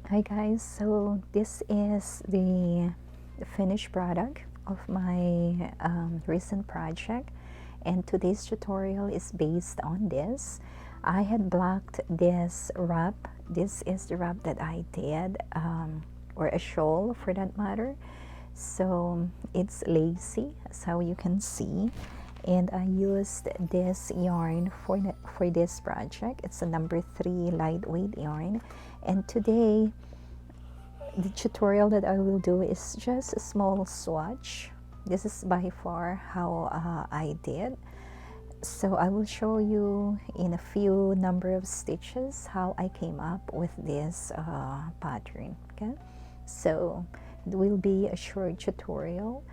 Hi guys, so this is the finished product of my recent project, and today's tutorial is based on this. I had blocked this wrap. This is the wrap that I did, or a shawl for that matter. So it's lacy, as how you can see, and I used this yarn for this project. It's a number 3 lightweight yarn, and today the tutorial that I will do is just a small swatch. This is by far how I did. So I will show you in a few number of stitches how I came up with this pattern. Okay, so it will be a short tutorial,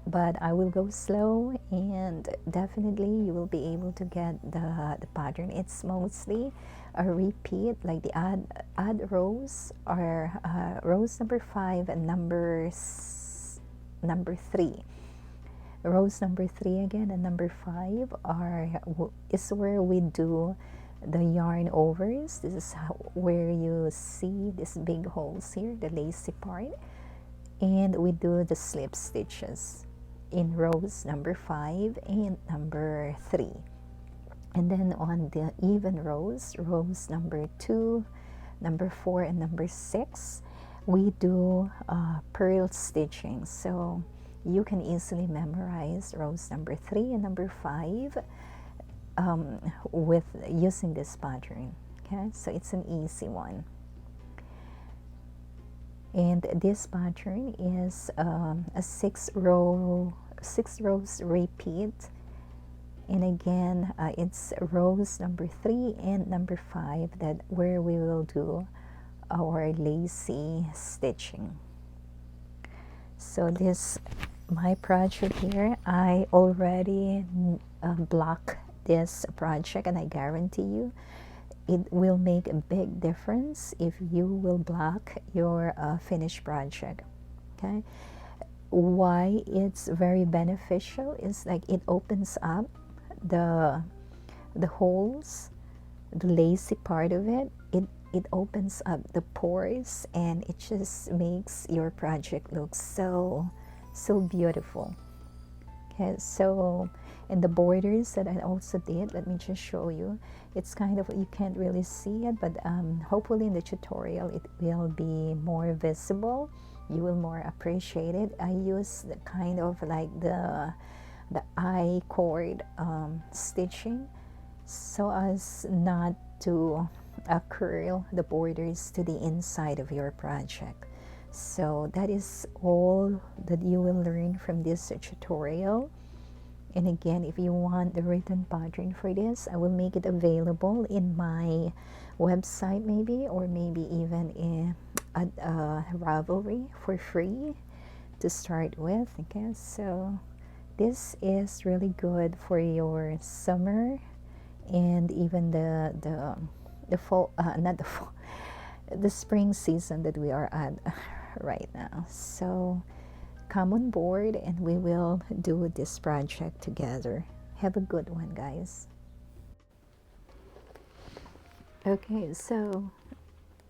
but I will go slow, and definitely you will be able to get the pattern. It's mostly a repeat, like the odd rows are rows number 5 and number 3. Rows number 3 again and number 5 is where we do the yarn overs. This is where you see these big holes here, the lacy part, and we do the slip stitches in rows number 5 and number 3. And then on the even rows, rows number 2, number 4, and number 6, we do purl stitching. So you can easily memorize rows number 3 and number 5 with using this pattern. Okay, so it's an easy one. And this pattern is a 6 rows repeat, and again it's rows number 3 and number 5 that where we will do our lacy stitching. So this my project here, I already block this project, and I guarantee you it will make a big difference if you will block your finished project. Okay, why it's very beneficial is like it opens up the holes, the lacy part of it. It opens up the pores, and it just makes your project look so beautiful. Okay, so and the borders that I also did, let me just show you. It's kind of, you can't really see it, but hopefully in the tutorial it will be more visible. You will more appreciate it. I use the kind of like the I cord stitching, so as not to curl the borders to the inside of your project. So that is all that you will learn from this tutorial. And again, if you want the written pattern for this, I will make it available in my website maybe, or maybe even at Ravelry for free to start with. Okay, so this is really good for your summer and even the fall, not the fall, the spring season that we are at right now. So come on board and we will do this project together. Have a good one, guys. Okay, so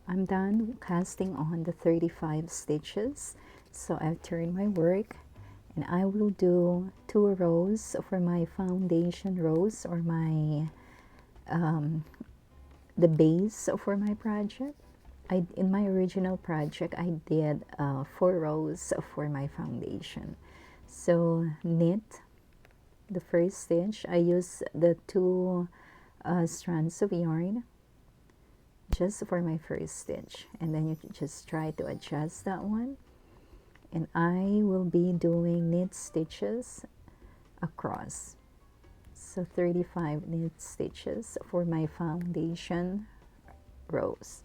I'm done casting on the 35 stitches. So I've turned my work, and I will do 2 rows for my foundation rows, or my the base for my project. In my original project, I did 4 rows for my foundation. So knit the first stitch. I use the 2 strands of yarn just for my first stitch, and then you just try to adjust that one, and I will be doing knit stitches across. So 35 knit stitches for my foundation rows.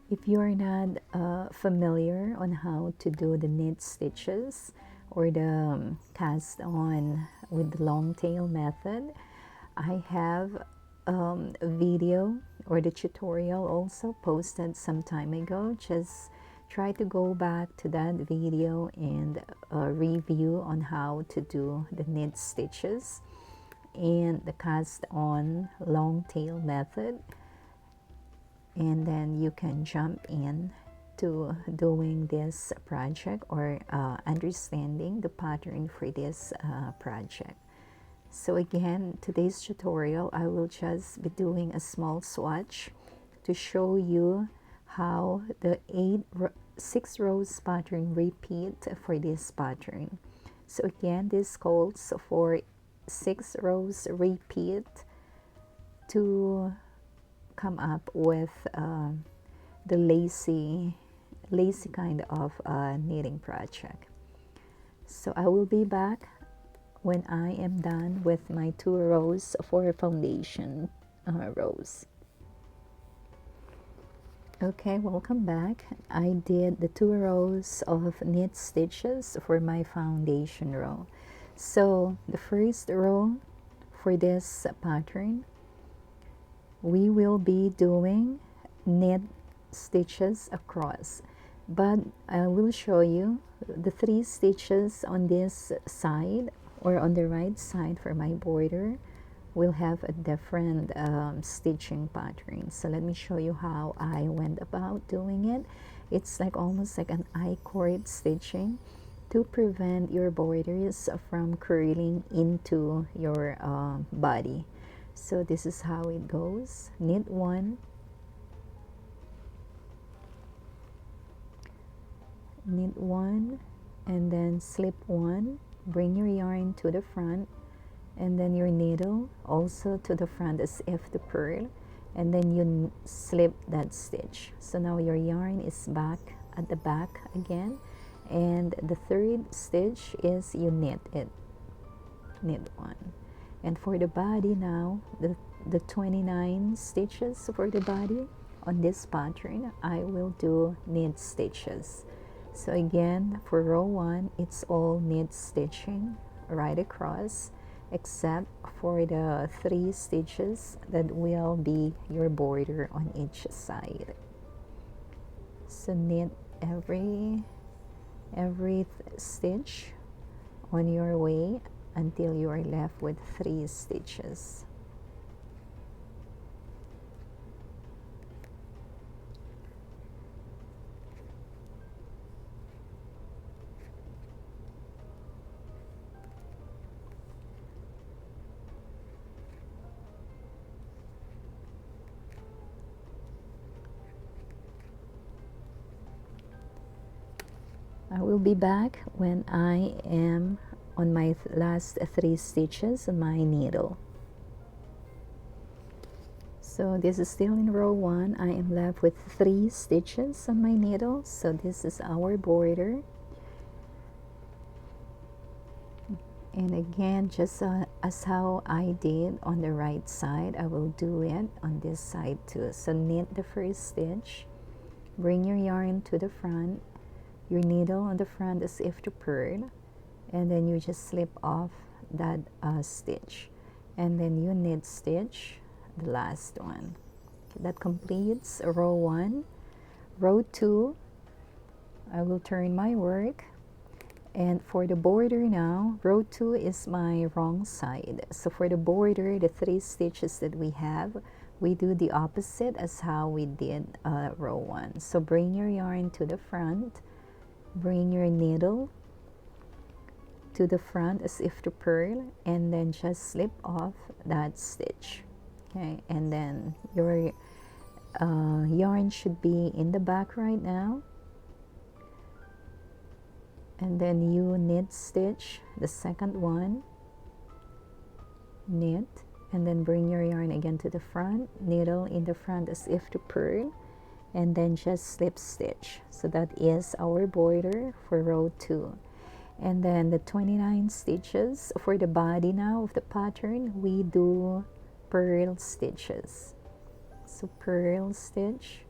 If you are not familiar on how to do the knit stitches or the cast on with the long tail method, I have a video or the tutorial also posted some time ago. Just try to go back to that video and review on how to do the knit stitches and the cast on long tail method, and then you can jump in to doing this project or understanding the pattern for this project. So again, today's tutorial, I will just be doing a small swatch to show you how the 6 rows pattern repeat for this pattern. So again, this calls for 6 rows repeat to come up with the lacy kind of knitting project. So I will be back when I am done with my 2 rows for foundation rows. Okay, welcome back. I did the 2 rows of knit stitches for my foundation row. So the first row for this pattern, we will be doing knit stitches across, but I will show you the 3 stitches on this side or on the right side for my border will have a different stitching pattern. So let me show you how I went about doing it. It's like almost like an I-cord stitching to prevent your borders from curling into your body. So this is how it goes. Knit 1, knit 1, and then slip 1, bring your yarn to the front, and then your needle also to the front as if to purl, and then you slip that stitch. So now your yarn is back at the back again, and the 3rd stitch is you knit it, knit 1. And for the body now, the 29 stitches for the body on this pattern, I will do knit stitches. So again, for row 1, it's all knit stitching right across, except for the 3 stitches that will be your border on each side. So knit every stitch on your way until you are left with 3 stitches. I will be back when I am on my last 3 stitches on my needle. So this is still in row 1. I am left with 3 stitches on my needle. So this is our border. And again, just as how I did on the right side, I will do it on this side too. So knit the first stitch, bring your yarn to the front, your needle on the front as if to purl, and then you just slip off that stitch, and then you knit stitch the last one. That completes row 1. Row 2, I will turn my work, and for the border now, row 2 is my wrong side. So for the border, the 3 stitches that we have, we do the opposite as how we did row 1. So bring your yarn to the front, bring your needle to the front as if to purl, and then just slip off that stitch. Okay, and then your yarn should be in the back right now, and then you knit stitch the second one, knit, and then bring your yarn again to the front, needle in the front as if to purl, and then just slip stitch. So that is our border for row 2. And then the 29 stitches for the body now of the pattern, we do purl stitches. So purl stitch,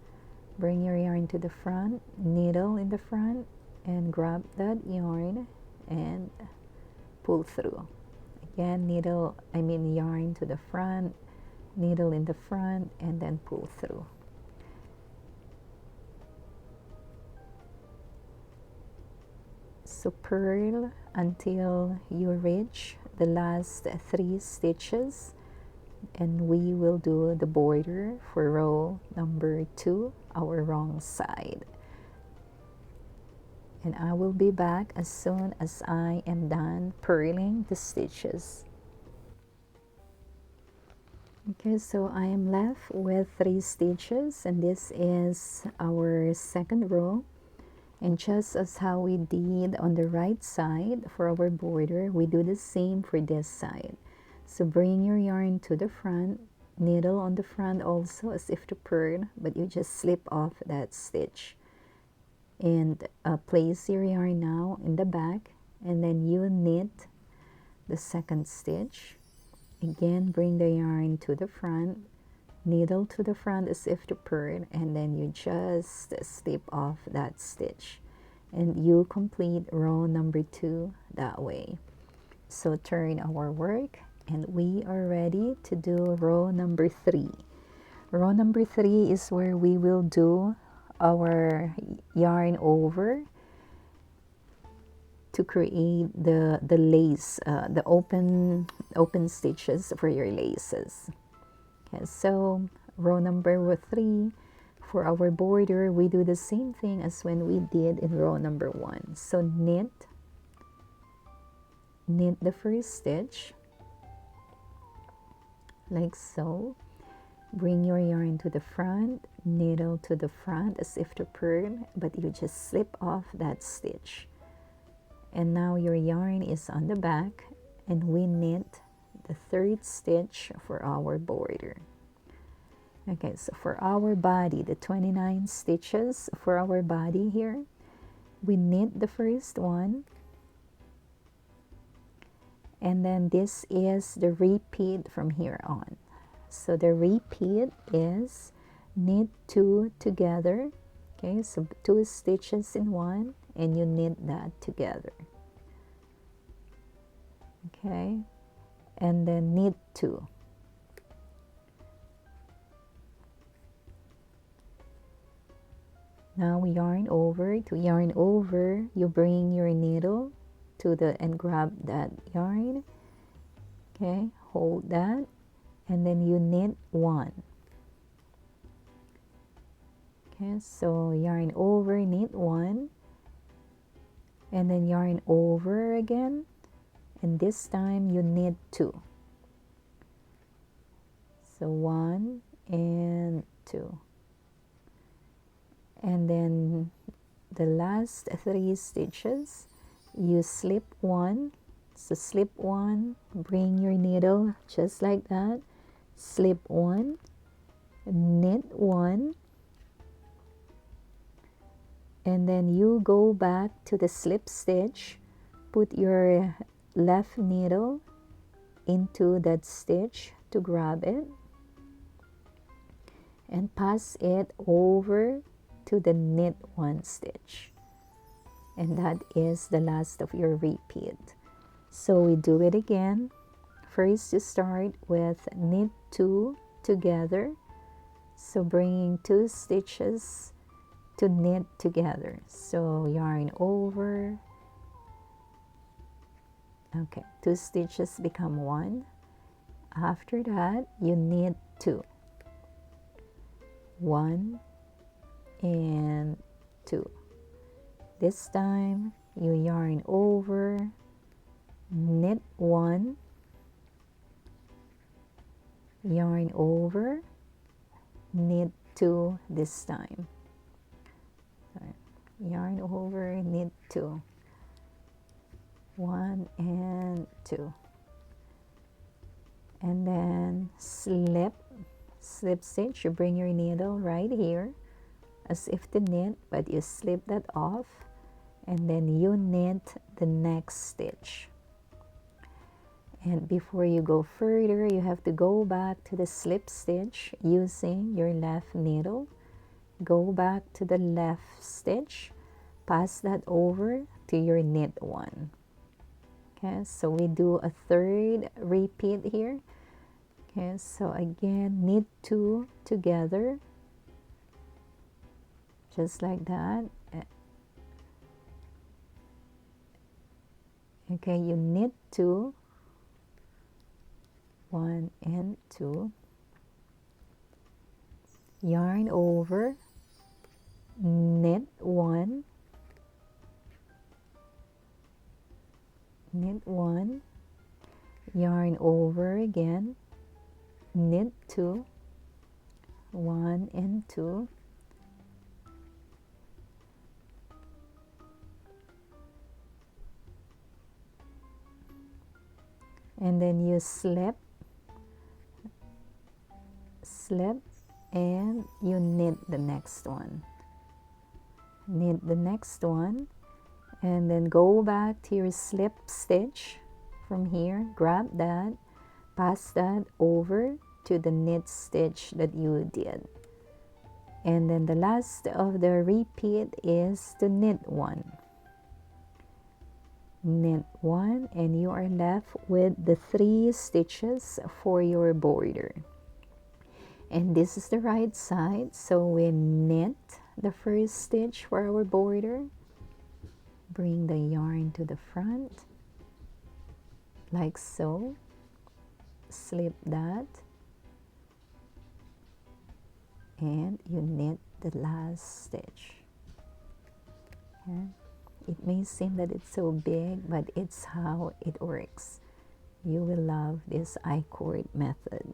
bring your yarn to the front, needle in the front, and grab that yarn and pull through. Again, yarn to the front, needle in the front, and then pull through. So purl until you reach the last 3 stitches, and we will do the border for row number 2, our wrong side. And I will be back as soon as I am done purling the stitches. Okay, so I am left with 3 stitches, and this is our second row. And just as how we did on the right side for our border, we do the same for this side. So bring your yarn to the front, needle on the front also as if to purl, but you just slip off that stitch. And place your yarn now in the back, and then you knit the second stitch. Again, bring the yarn to the front, needle to the front as if to purl, and then you just slip off that stitch, and you complete row number 2 that way. So turn our work, and we are ready to do row number 3. Row number 3 is where we will do our yarn over to create the lace, the open stitches for your laces. Okay, so row number 3 for our border, we do the same thing as when we did in row number 1. So knit the first stitch like so. Bring your yarn to the front, needle to the front as if to purl, but you just slip off that stitch. And now your yarn is on the back, and we knit the third stitch for our border. Okay, so for our body, the 29 stitches for our body here, we knit the first one, and then this is the repeat from here on. So the repeat is knit 2 together. Okay, so 2 stitches in one, and you knit that together. Okay, and then knit 2. Now yarn over. To yarn over, you bring your needle to the and grab that yarn. Okay, hold that, and then you knit 1. Okay, so yarn over, knit 1, and then yarn over again, and this time you knit 2. So 1 and 2. And then the last 3 stitches, you slip 1. So slip 1, bring your needle just like that, slip 1, knit 1, and then you go back to the slip stitch, put your left needle into that stitch to grab it, and pass it over to the knit 1 stitch, and that is the last of your repeat. So we do it again. First you start with knit 2 together, so bringing 2 stitches to knit together. So yarn over, okay, 2 stitches become 1. After that you knit 2, 1 and 2. This time you yarn over, knit 1, yarn over, knit 2 this time. Sorry. Yarn over, knit 2, 1 and 2, and then slip stitch. You bring your needle right here as if to knit, but you slip that off, and then you knit the next stitch. And before you go further, you have to go back to the slip stitch using your left needle. Go back to the left stitch, pass that over to your knit 1. Okay, so we do a third repeat here. Okay, so again, knit 2 together, just like that, Okay, you knit 2, 1 and 2, yarn over, knit 1, knit 1, yarn over again, knit 2, 1 and 2, and then you slip, and you knit the next one, knit the next one, and then go back to your slip stitch from here, grab that, pass that over to the knit stitch that you did, and then the last of the repeat is to knit 1, knit 1, and you are left with the 3 stitches for your border. And this is the right side, so we knit the first stitch for our border, bring the yarn to the front like so, slip that, and you knit the last stitch. Okay. It may seem that it's so big, but it's how it works. You will love this I-cord method.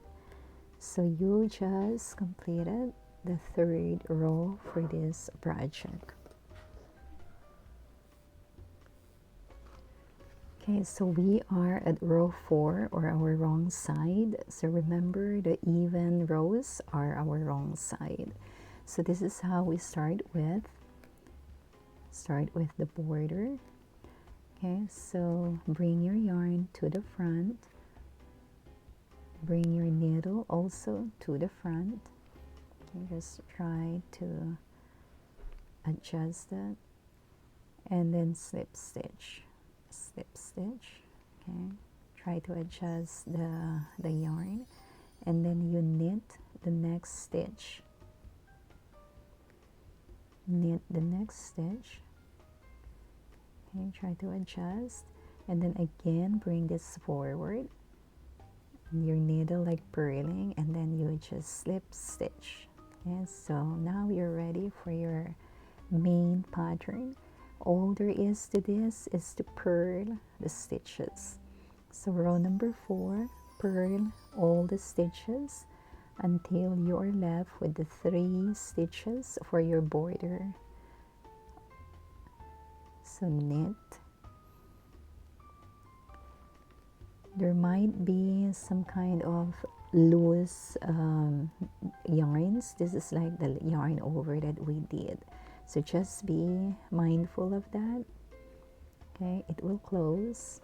So you just completed the 3rd row for this project. Okay, so we are at row 4, or our wrong side. So remember, the even rows are our wrong side. So this is how we start with the border. Okay, so bring your yarn to the front, bring your needle also to the front. Okay, just try to adjust that, and then slip stitch, okay, try to adjust the yarn, and then you knit the next stitch, knit the next stitch, okay, try to adjust, and then again bring this forward, your needle like purling, and then you just slip stitch. Okay, so now you're ready for your main pattern. All there is to this is to purl the stitches. So row number 4, purl all the stitches until you are left with the 3 stitches for your border. So knit. There might be some kind of loose yarns. This is like the yarn over that we did. So just be mindful of that. Okay, it will close.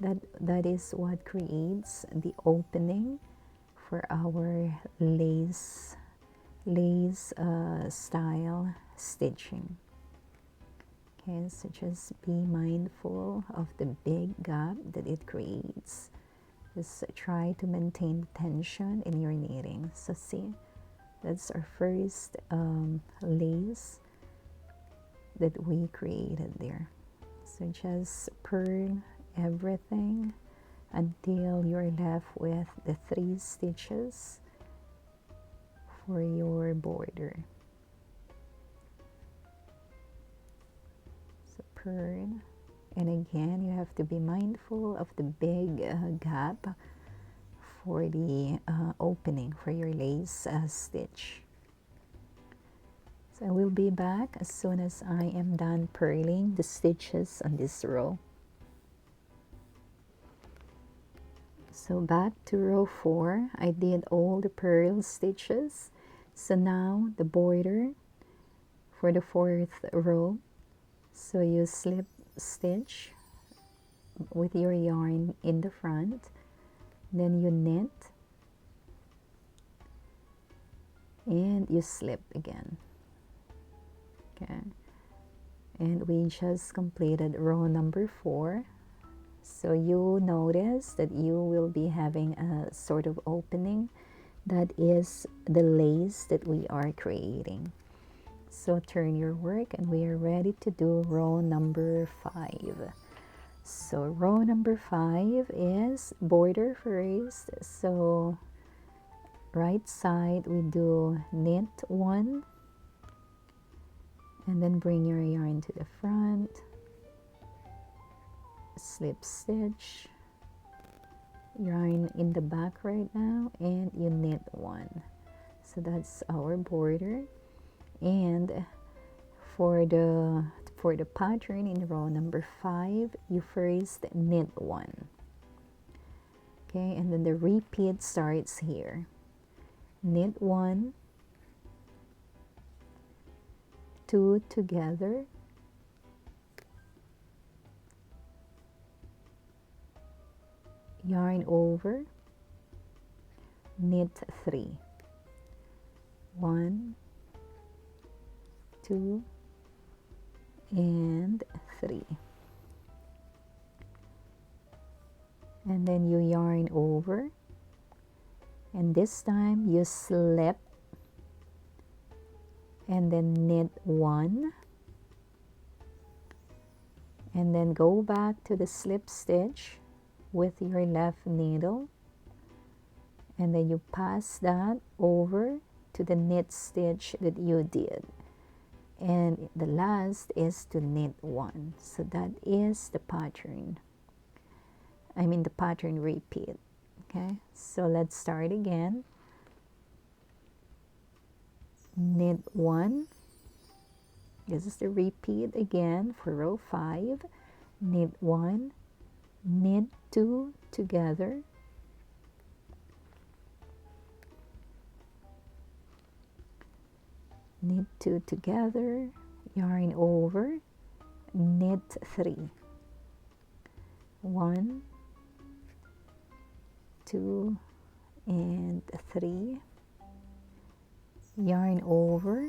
That is what creates the opening for our lace style stitching. Okay, so just be mindful of the big gap that it creates. Just try to maintain tension in your knitting. So see, that's our first lace that we created there. So just purl everything until you're left with the 3 stitches for your border. So purl, and again you have to be mindful of the big gap for the opening for your lace stitch. So I will be back as soon as I am done purling the stitches on this row. So back to row 4, I did all the purl stitches. So now the border for the 4th row. So you slip stitch with your yarn in the front, then you knit, and you slip again. Okay, and we just completed row number 4. So you notice that you will be having a sort of opening. That is the lace that we are creating. So turn your work, and we are ready to do row number 5. So row number 5 is border first. So right side we do knit 1 and then bring your yarn to the front, slip stitch, yarn in the back right now, and you knit 1. So that's our border. And for the pattern in row number 5, you first knit 1. Okay, and then the repeat starts here. Knit 1, 2 together, yarn over, knit 3. 1, 2, and 3. And then you yarn over, and this time you slip and then knit 1, and then go back to the slip stitch with your left needle, and then you pass that over to the knit stitch that you did, and the last is to knit 1. So that is the pattern, the pattern repeat. Okay, so let's start again. Knit 1, this is the repeat again for row 5. Knit 1, knit 2 together, knit 2 together, yarn over, knit 3. 1, 2, and 3, yarn over,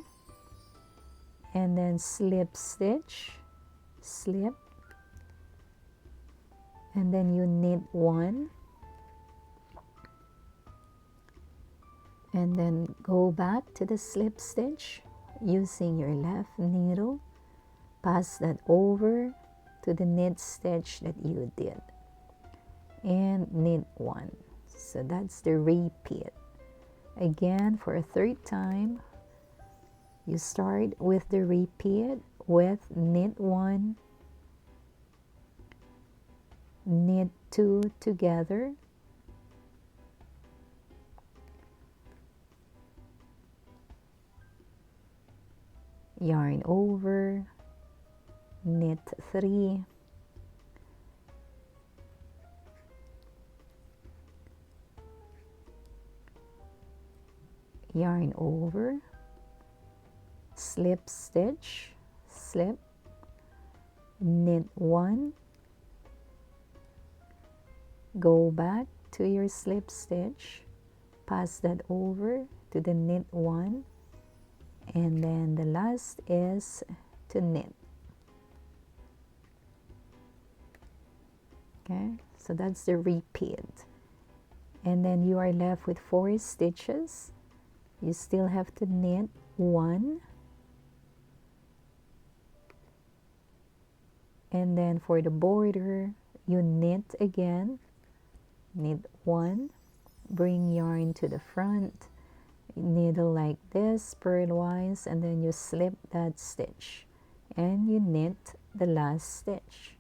and then slip stitch, slip, and then you knit 1, and then go back to the slip stitch using your left needle, pass that over to the knit stitch that you did, and knit 1. So that's the repeat. Again, for a third time, you start with the repeat with knit 1, knit 2 together, yarn over, knit 3, yarn over, slip stitch, slip, knit 1, go back to your slip stitch, pass that over to the knit 1, and then the last is to knit. Okay, so that's the repeat. And then you are left with 4 stitches. You still have to knit 1, and then for the border you knit again, knit 1, bring yarn to the front, needle like this purlwise, and then you slip that stitch and you knit the last stitch,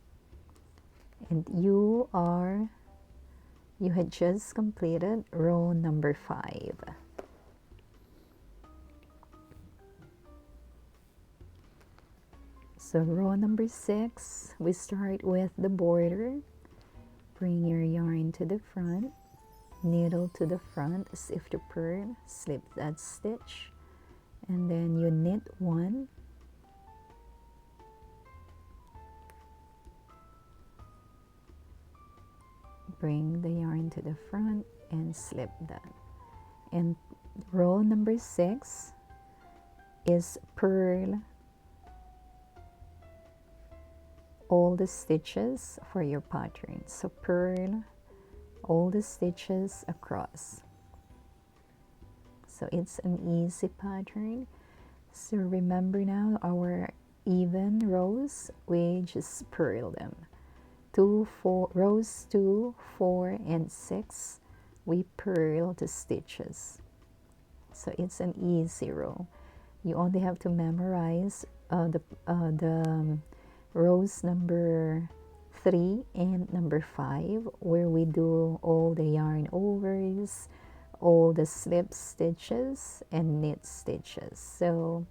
and you had just completed row number 5. So row number 6, we start with the border. Bring your yarn to the front, needle to the front as if to purl, slip that stitch, and then you knit 1, bring the yarn to the front and slip that. And row number 6 is purl all the stitches for your pattern. So purl all the stitches across. So it's an easy pattern. So remember now, our even rows, we just purl them. rows 2, 4, and 6, we purl the stitches. So it's an easy row. You only have to memorize the rows number 3 and number 5, where we do all the yarn overs, all the slip stitches, and knit stitches. So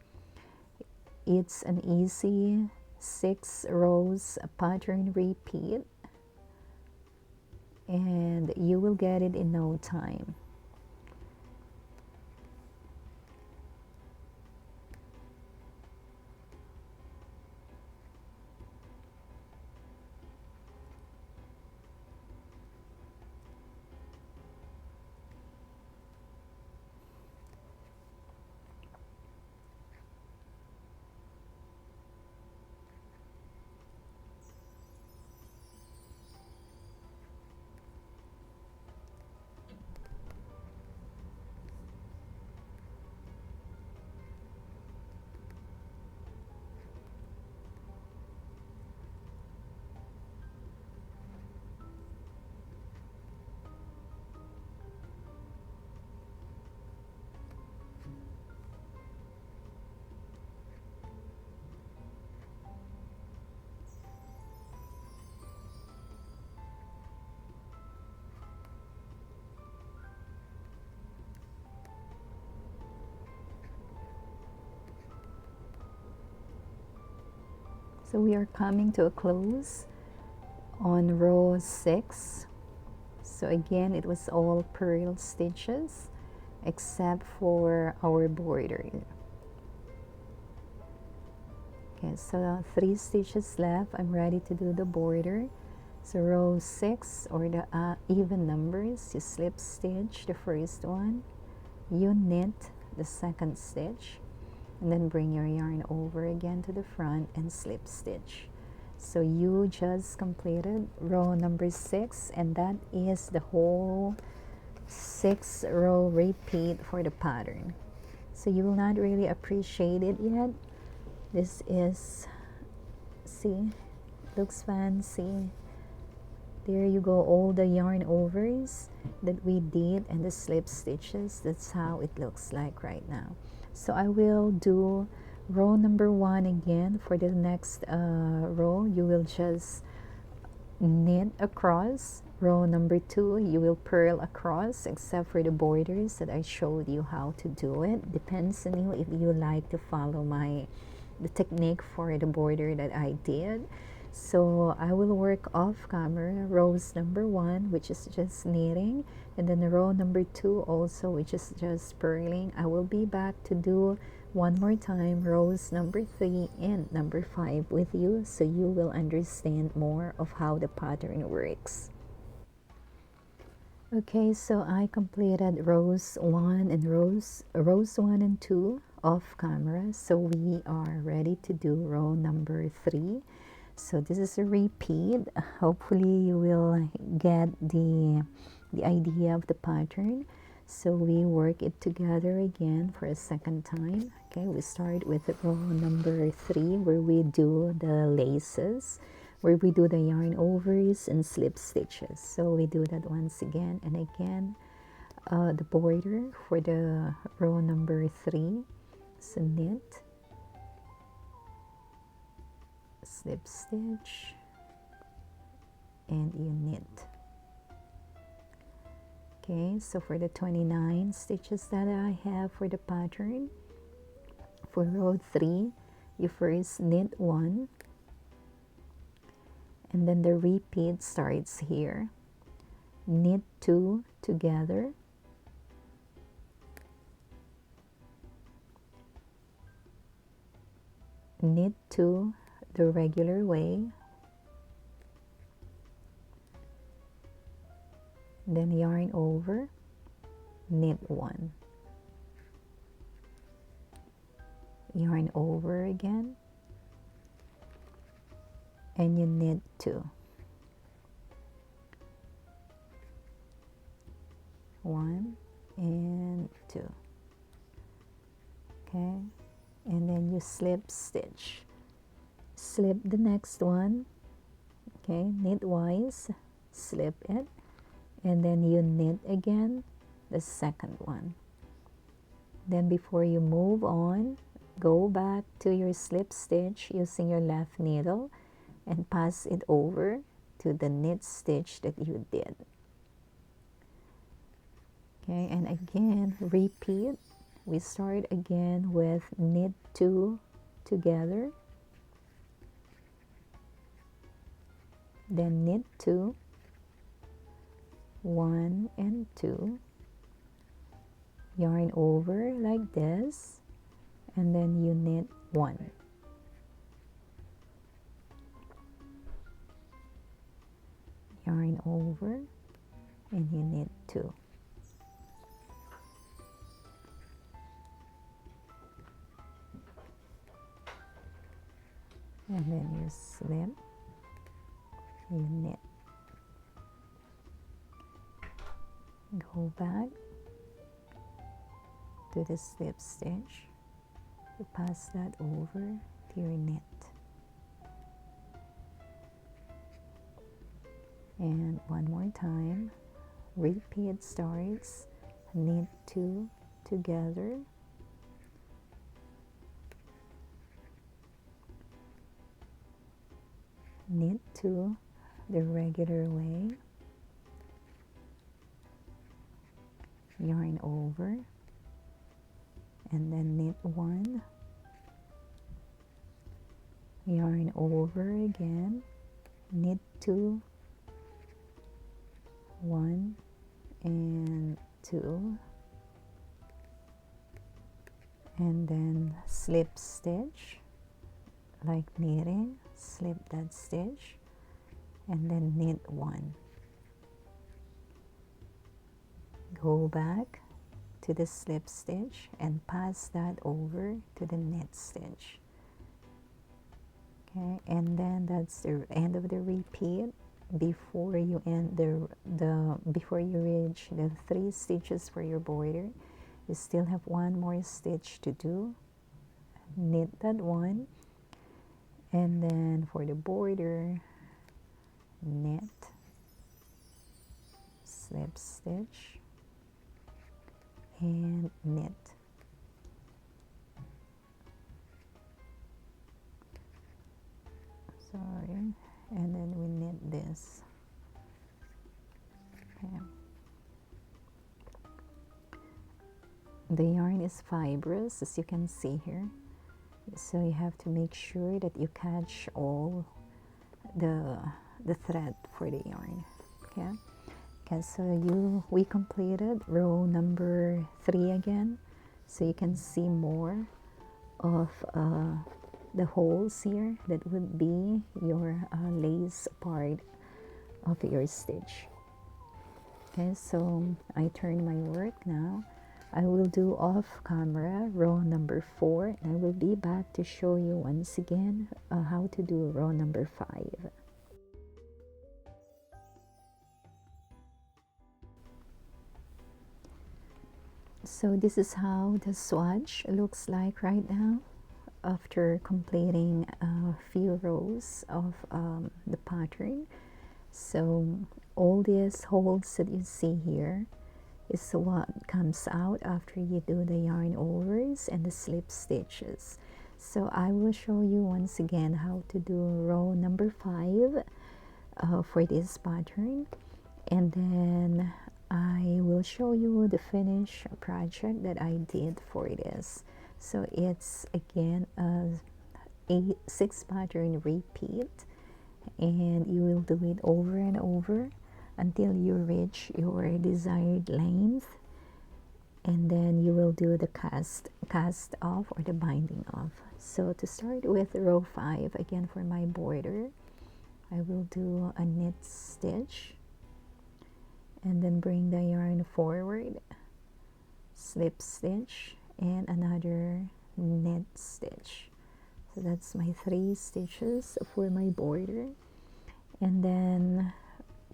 it's an easy 6 rows pattern repeat, and you will get it in no time. So we are coming to a close on row 6. So again, it was all purl stitches except for our border. Okay, so 3 stitches left. I'm ready to do the border. So row 6, or the even numbers, you slip stitch the first one, you knit the second stitch, and then bring your yarn over again to the front and slip stitch. So you just completed row number 6, and that is the whole 6 row repeat for the pattern. So you will not really appreciate it yet. This is, see, looks fancy. There you go, all the yarn overs that we did and the slip stitches. That's how it looks like right now. So I will do row number 1 again. For the next row, you will just knit across. Row number 2, you will purl across, except for the borders that I showed you how to do it. Depends on you if you like to follow the technique for the border that I did. So I will work off camera rows number 1, which is just knitting, and then the row number 2 also, which is just purling. I will be back to do one more time rows number 3 and number 5 with you, so you will understand more of how the pattern works. Okay, so I completed rows 1 and rows 1 and 2 off camera. So we are ready to do row number 3. So this is a repeat. Hopefully you will get the idea of the pattern. So we work it together again for a second time. Okay, we start with row number 3, where we do the laces, where we do the yarn overs and slip stitches. So we do that once again and again. The border for the row number 3, so knit, slip stitch, and you knit. Okay, so for the 29 stitches that I have for the pattern, for row 3, you first knit 1, and then the repeat starts here. Knit 2 together, knit 2 the regular way, then yarn over, knit 1, yarn over again, and you knit 2, 1 and 2. Okay, and then you slip stitch, slip the next one. Okay, knitwise, slip it, and then you knit again the second one. Then before you move on, go back to your slip stitch using your left needle and pass it over to the knit stitch that you did. Okay, and again repeat. We start again with knit 2 together, then knit 2, 1 and 2, yarn over like this, and then you knit 1. Yarn over and you knit 2. And then you slip, you knit. Go back to the slip stitch, you pass that over to your knit. And one more time, repeat starts, knit 2 together, knit 2 the regular way, yarn over, and then knit 1, yarn over again, knit 2, 1 and 2, and then slip stitch like knitting, slip that stitch, and then knit 1. Go back to the slip stitch and pass that over to the knit stitch. Okay, and then that's the end of the repeat. Before you end before you reach the 3 stitches for your border, you still have one more stitch to do. Knit that one, and then for the border, knit, slip stitch, and knit. Sorry, and then we knit this. Okay. The yarn is fibrous, as you can see here, so you have to make sure that you catch all the thread for the yarn. Okay. Okay, so we completed row number 3 again, so you can see more of the holes here that would be your lace part of your stitch. Okay, so I turn my work now. I will do off camera row number 4, and I will be back to show you once again how to do row number 5. So this is how the swatch looks like right now after completing a few rows of the pattern. So all these holes that you see here is what comes out after you do the yarn overs and the slip stitches. So I will show you once again how to do row number 5 for this pattern, and then I will show you the finished project that I did for this. So it's again a 6 pattern repeat, and you will do it over and over until you reach your desired length, and then you will do the cast off or the binding off. So to start with row 5, again for my border, I will do a knit stitch and then bring the yarn forward, slip stitch, and another knit stitch. So that's my 3 stitches for my border. And then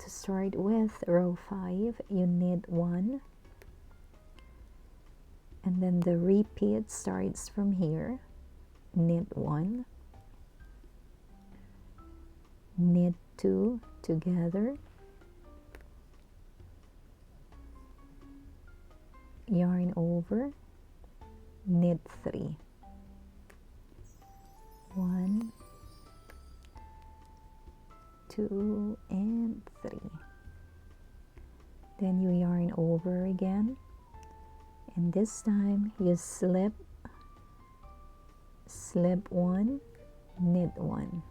to start with row 5, you knit 1, and then the repeat starts from here. Knit 1, knit 2 together, yarn over, knit 3, 1, 2 and 3. Then you yarn over again, and this time you slip 1, knit 1,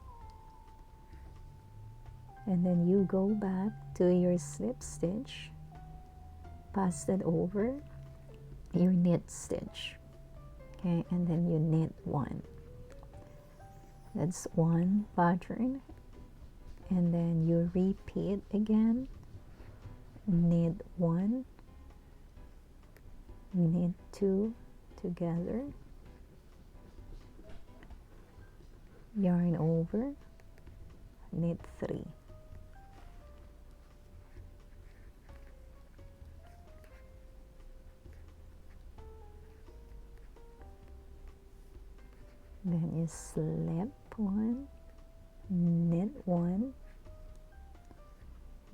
and then you go back to your slip stitch, pass that over your knit stitch, okay, and then you knit 1. That's one pattern, and then you repeat again, knit 1, knit 2 together, yarn over, knit 3, then you slip 1, knit 1,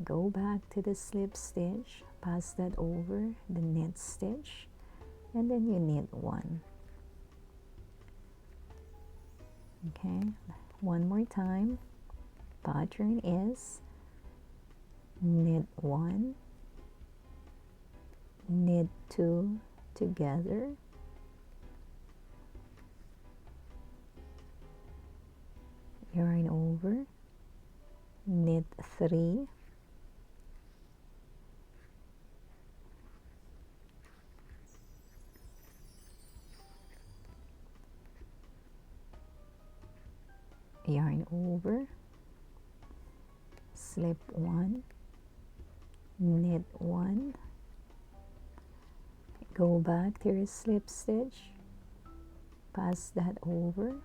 go back to the slip stitch, pass that over the knit stitch, and then you knit 1. Okay, one more time. Pattern is knit 1, knit 2 together, yarn over, knit 3, yarn over, slip 1, knit 1, go back to your slip stitch, pass that over,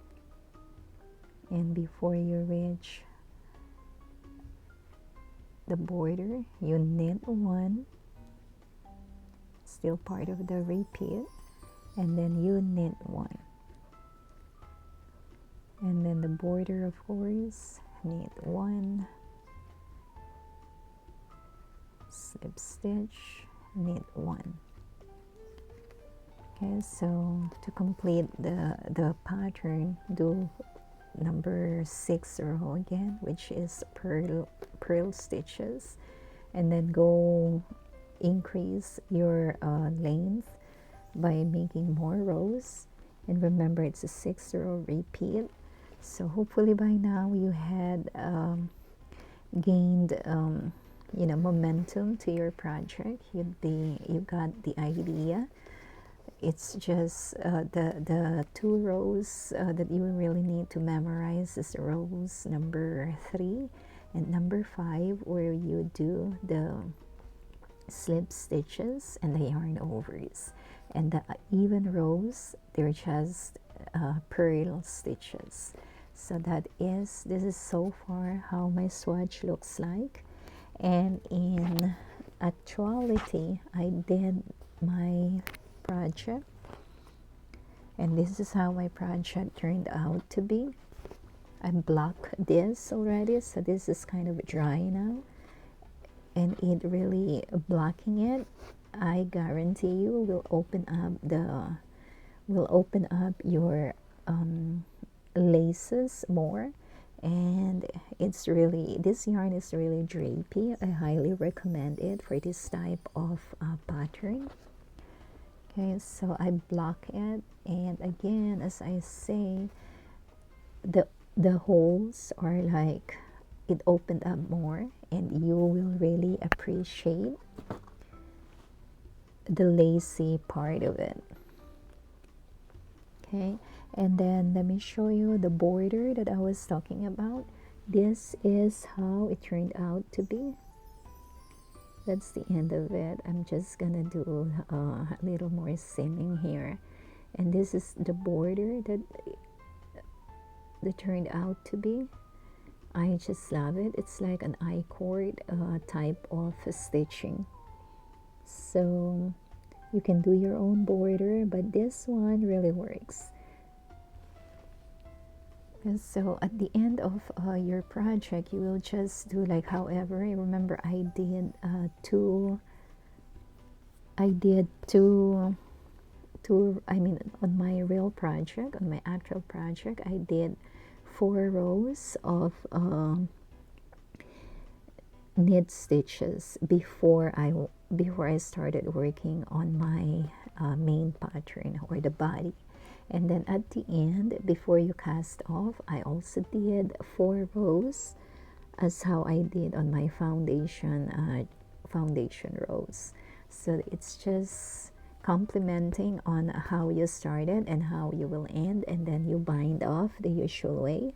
and before you reach the border, you knit 1, still part of the repeat, and then you knit 1. And then the border, of course, knit 1, slip stitch, knit 1. Okay, so to complete the pattern, do number 6 row again, which is purl stitches, and then go increase your length by making more rows. And remember, it's a 6 row repeat. So hopefully by now you had gained momentum to your project. You got the idea. It's just the 2 rows that you really need to memorize is rows number 3 and number 5, where you do the slip stitches and the yarn overs, and the even rows, they're just purl stitches. So this is so far how my swatch looks like. And in actuality, I did my project, and this is how my project turned out to be. I blocked this already, so this is kind of dry now, and it really blocking it, I guarantee you will open up your laces more. And it's really, this yarn is really drapey. I highly recommend it for this type of pattern. Okay, so I block it, and again, as I say, the holes are like, it opened up more, and you will really appreciate the lacy part of it. Okay, and then let me show you the border that I was talking about. This is how it turned out to be. That's the end of it. I'm just gonna do a little more seaming here, and this is the border that turned out to be. I just love it. It's like an I-cord type of stitching. So you can do your own border, but this one really works. So at the end of your project, you will just do like however. Remember, I did two. I did two. I mean, on my real project, on my actual project, I did 4 rows of knit stitches before I started working on my main pattern or the body. And then at the end, before you cast off, I also did 4 rows as how I did on my foundation rows. So it's just complementing on how you started and how you will end, and then you bind off the usual way,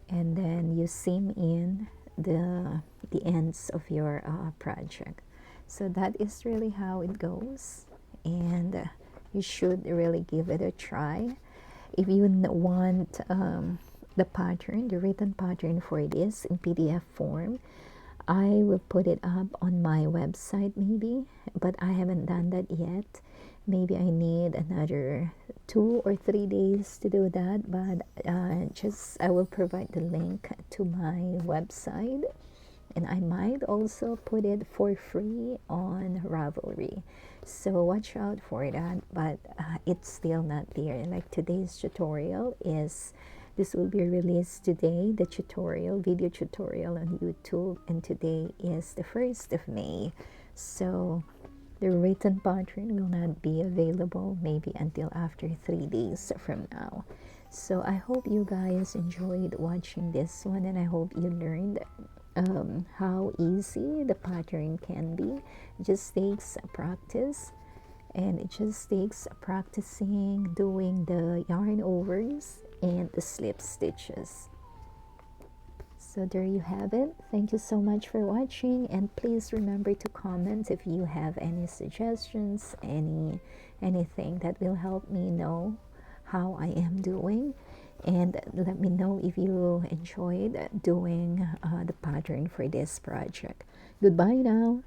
and then you seam in the ends of your project. So that is really how it goes, and you should really give it a try. If you want the pattern, the written pattern for this in PDF form, I will put it up on my website maybe, but I haven't done that yet. Maybe I need another 2 or 3 days to do that, but I will provide the link to my website, and I might also put it for free on Ravelry. So watch out for that, but it's still not there. Like today's tutorial this will be released today, the video tutorial on YouTube, and today is the 1st of May. So the written pattern will not be available maybe until after 3 days from now. So I hope you guys enjoyed watching this one, and I hope you learned how easy the pattern can be. It just takes practice, and it just takes practicing doing the yarn overs and the slip stitches. So there you have it. Thank you so much for watching, and please remember to comment if you have any suggestions, anything that will help me know how I am doing, and let me know if you enjoyed doing the pattern for this project. Goodbye now.